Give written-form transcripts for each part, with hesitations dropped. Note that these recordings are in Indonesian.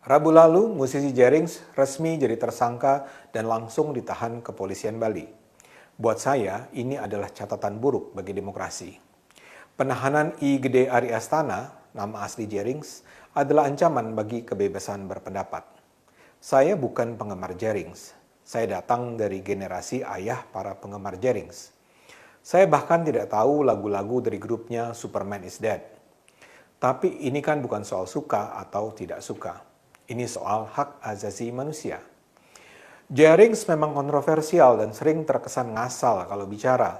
Rabu lalu, musisi Jerings resmi jadi tersangka dan langsung ditahan kepolisian Bali. Buat saya, ini adalah catatan buruk bagi demokrasi. Penahanan I Gede Ari Astana, nama asli Jerings, adalah ancaman bagi kebebasan berpendapat. Saya bukan penggemar Jerings. Saya datang dari generasi ayah para penggemar Jerings. Saya bahkan tidak tahu lagu-lagu dari grupnya Superman is Dead. Tapi ini kan bukan soal suka atau tidak suka. Ini soal hak asasi manusia. Jerings memang kontroversial dan sering terkesan ngasal kalau bicara.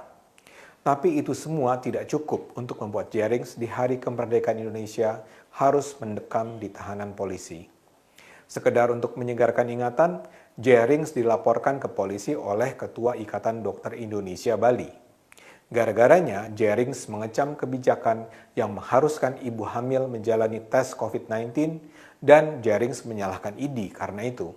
Tapi itu semua tidak cukup untuk membuat Jerings di Hari Kemerdekaan Indonesia harus mendekam di tahanan polisi. Sekedar untuk menyegarkan ingatan, Jerings dilaporkan ke polisi oleh Ketua Ikatan Dokter Indonesia Bali. Gara-garanya, Jerings mengecam kebijakan yang mengharuskan ibu hamil menjalani tes COVID-19 dan Jerings menyalahkan ID karena itu.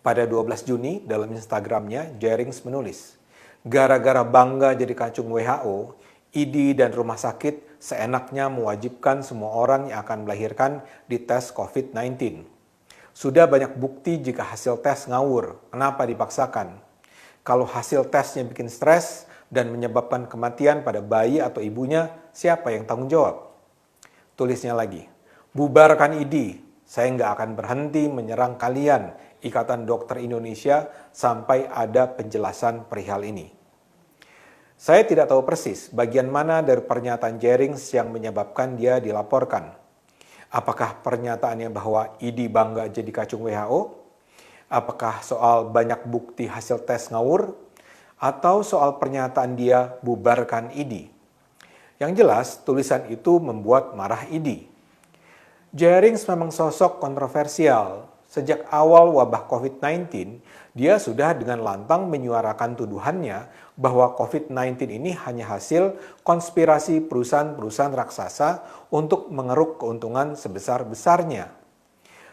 Pada 12 Juni, dalam Instagramnya, Jerings menulis, "Gara-gara bangga jadi kacung WHO, ID dan rumah sakit seenaknya mewajibkan semua orang yang akan melahirkan di tes COVID-19. Sudah banyak bukti jika hasil tes ngawur, kenapa dipaksakan? Kalau hasil tesnya bikin stres dan menyebabkan kematian pada bayi atau ibunya, siapa yang tanggung jawab?" Tulisnya lagi, "Bubarkan ID, saya nggak akan berhenti menyerang kalian, Ikatan Dokter Indonesia, sampai ada penjelasan perihal ini." Saya tidak tahu persis bagian mana dari pernyataan Jerings yang menyebabkan dia dilaporkan. Apakah pernyataannya bahwa ID bangga jadi kacung WHO? Apakah soal banyak bukti hasil tes ngawur? Atau soal pernyataan dia bubarkan ID? Yang jelas, tulisan itu membuat marah ID. Jerings memang sosok kontroversial. Sejak awal wabah COVID-19, dia sudah dengan lantang menyuarakan tuduhannya bahwa COVID-19 ini hanya hasil konspirasi perusahaan-perusahaan raksasa untuk mengeruk keuntungan sebesar-besarnya.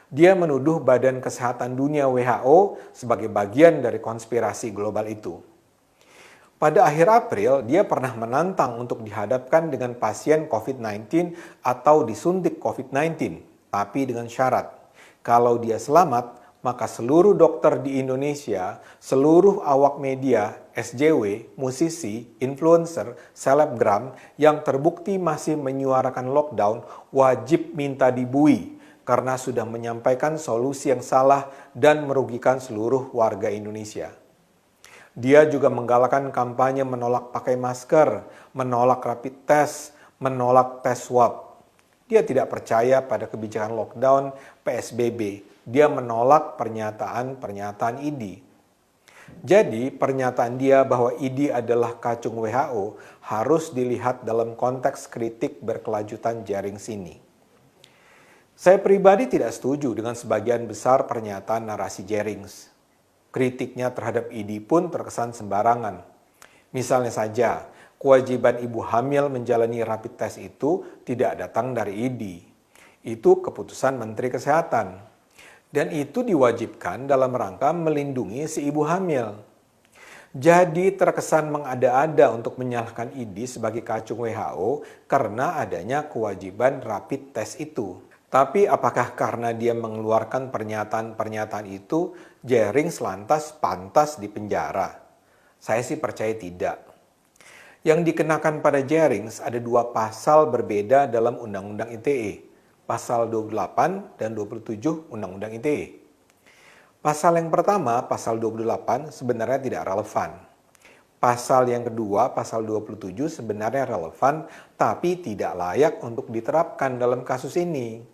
Dia menuduh Badan Kesehatan Dunia WHO sebagai bagian dari konspirasi global itu. Pada akhir April, dia pernah menantang untuk dihadapkan dengan pasien COVID-19 atau disuntik COVID-19, tapi dengan syarat. Kalau dia selamat, maka seluruh dokter di Indonesia, seluruh awak media, SJW, musisi, influencer, selebgram yang terbukti masih menyuarakan lockdown wajib minta dibui karena sudah menyampaikan solusi yang salah dan merugikan seluruh warga Indonesia. Dia juga menggalakkan kampanye menolak pakai masker, menolak rapid test, menolak tes swab. Dia tidak percaya pada kebijakan lockdown PSBB. Dia menolak pernyataan-pernyataan ID. Jadi, pernyataan dia bahwa ID adalah kacung WHO harus dilihat dalam konteks kritik berkelanjutan Jerings ini. Saya pribadi tidak setuju dengan sebagian besar pernyataan narasi Jerings. Kritiknya terhadap ID pun terkesan sembarangan. Misalnya saja, kewajiban ibu hamil menjalani rapid test itu tidak datang dari ID. Itu keputusan Menteri Kesehatan. Dan itu diwajibkan dalam rangka melindungi si ibu hamil. Jadi terkesan mengada-ada untuk menyalahkan ID sebagai kacung WHO karena adanya kewajiban rapid test itu. Tapi apakah karena dia mengeluarkan pernyataan-pernyataan itu, Jerings lantas pantas dipenjara? Saya sih percaya tidak. Yang dikenakan pada Jerings ada dua pasal berbeda dalam Undang-Undang ITE, pasal 28 dan 27 Undang-Undang ITE. Pasal yang pertama, pasal 28 sebenarnya tidak relevan. Pasal yang kedua, pasal 27 sebenarnya relevan tapi tidak layak untuk diterapkan dalam kasus ini.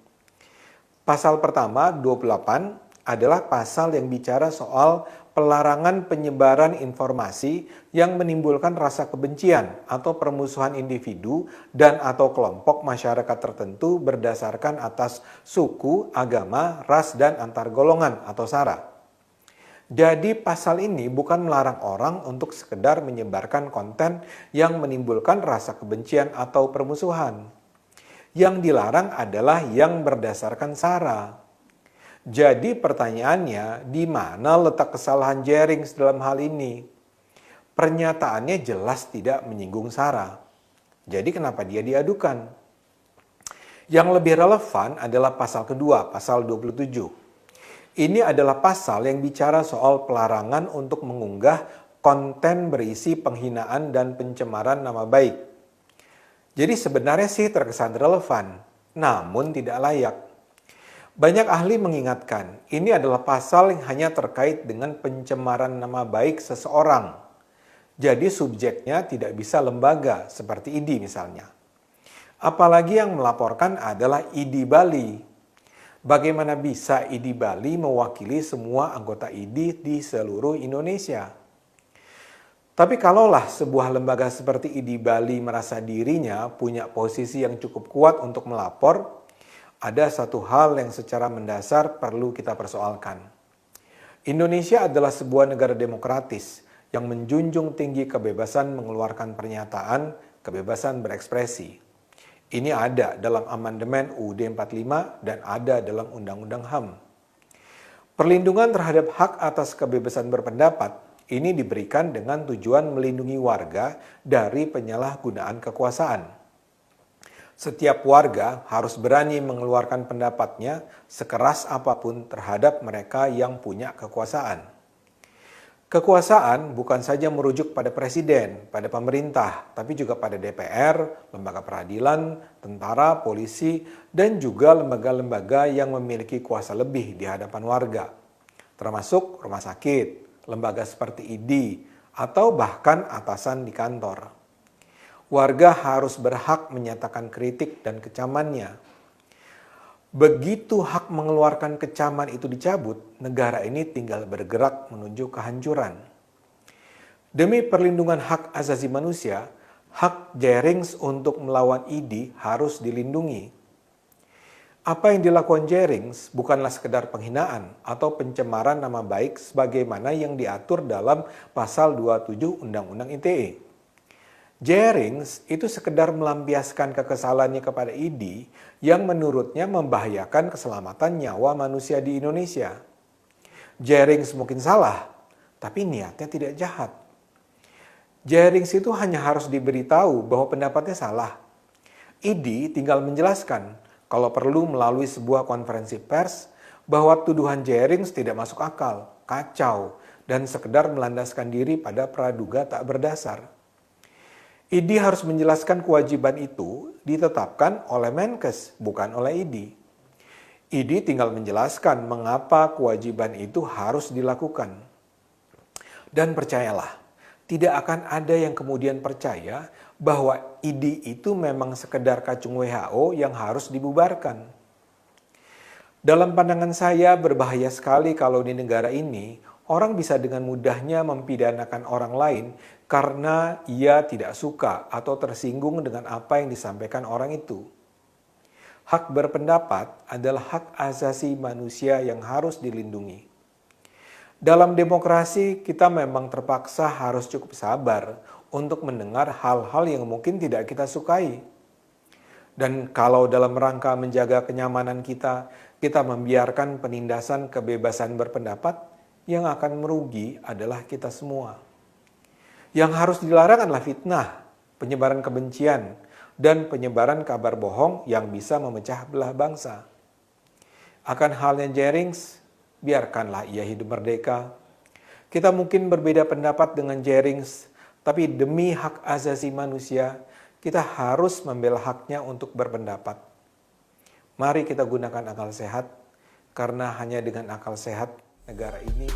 Pasal pertama, 28, adalah pasal yang bicara soal pelarangan penyebaran informasi yang menimbulkan rasa kebencian atau permusuhan individu dan atau kelompok masyarakat tertentu berdasarkan atas suku, agama, ras, dan antar golongan atau SARA. Jadi pasal ini bukan melarang orang untuk sekedar menyebarkan konten yang menimbulkan rasa kebencian atau permusuhan. Yang dilarang adalah yang berdasarkan SARA. Jadi pertanyaannya, di mana letak kesalahan Jerings dalam hal ini? Pernyataannya jelas tidak menyinggung SARA. Jadi kenapa dia diadukan? Yang lebih relevan adalah pasal kedua, pasal 27. Ini adalah pasal yang bicara soal pelarangan untuk mengunggah konten berisi penghinaan dan pencemaran nama baik. Jadi sebenarnya sih terkesan relevan, namun tidak layak. Banyak ahli mengingatkan, ini adalah pasal yang hanya terkait dengan pencemaran nama baik seseorang. Jadi subjeknya tidak bisa lembaga, seperti ID misalnya. Apalagi yang melaporkan adalah ID Bali. Bagaimana bisa ID Bali mewakili semua anggota ID di seluruh Indonesia? Tapi kalaulah sebuah lembaga seperti ID Bali merasa dirinya punya posisi yang cukup kuat untuk melapor, ada satu hal yang secara mendasar perlu kita persoalkan. Indonesia adalah sebuah negara demokratis yang menjunjung tinggi kebebasan mengeluarkan pernyataan, kebebasan berekspresi. Ini ada dalam amandemen UUD 45 dan ada dalam Undang-Undang HAM. Perlindungan terhadap hak atas kebebasan berpendapat ini diberikan dengan tujuan melindungi warga dari penyalahgunaan kekuasaan. Setiap warga harus berani mengeluarkan pendapatnya sekeras apapun terhadap mereka yang punya kekuasaan. Kekuasaan bukan saja merujuk pada presiden, pada pemerintah, tapi juga pada DPR, lembaga peradilan, tentara, polisi, dan juga lembaga-lembaga yang memiliki kuasa lebih di hadapan warga, termasuk rumah sakit, lembaga seperti ID, atau bahkan atasan di kantor. Warga harus berhak menyatakan kritik dan kecamannya. Begitu hak mengeluarkan kecaman itu dicabut, negara ini tinggal bergerak menuju kehancuran. Demi perlindungan hak asasi manusia, hak Jerinx untuk melawan ID harus dilindungi. Apa yang dilakukan Jerinx bukanlah sekedar penghinaan atau pencemaran nama baik sebagaimana yang diatur dalam pasal 27 Undang-Undang ITE. Jerinx itu sekedar melampiaskan kekesalannya kepada ID yang menurutnya membahayakan keselamatan nyawa manusia di Indonesia. Jerinx mungkin salah, tapi niatnya tidak jahat. Jerinx itu hanya harus diberitahu bahwa pendapatnya salah. ID tinggal menjelaskan, kalau perlu melalui sebuah konferensi pers, bahwa tuduhan Jerinx tidak masuk akal, kacau, dan sekedar melandaskan diri pada praduga tak berdasar. ID harus menjelaskan kewajiban itu ditetapkan oleh Menkes, bukan oleh ID. ID tinggal menjelaskan mengapa kewajiban itu harus dilakukan. Dan percayalah, tidak akan ada yang kemudian percaya bahwa ID itu memang sekedar kacung WHO yang harus dibubarkan. Dalam pandangan saya berbahaya sekali kalau di negara ini orang bisa dengan mudahnya mempidanakan orang lain karena ia tidak suka atau tersinggung dengan apa yang disampaikan orang itu. Hak berpendapat adalah hak asasi manusia yang harus dilindungi. Dalam demokrasi, kita memang terpaksa harus cukup sabar untuk mendengar hal-hal yang mungkin tidak kita sukai. Dan kalau dalam rangka menjaga kenyamanan kita membiarkan penindasan kebebasan berpendapat, yang akan merugi adalah kita semua. Yang harus dilarang adalah fitnah, penyebaran kebencian, dan penyebaran kabar bohong yang bisa memecah belah bangsa. Akan halnya Jerinx, biarkanlah ia hidup merdeka. Kita mungkin berbeda pendapat dengan Jerinx, tapi demi hak asasi manusia, kita harus membela haknya untuk berpendapat. Mari kita gunakan akal sehat, karena hanya dengan akal sehat negara ini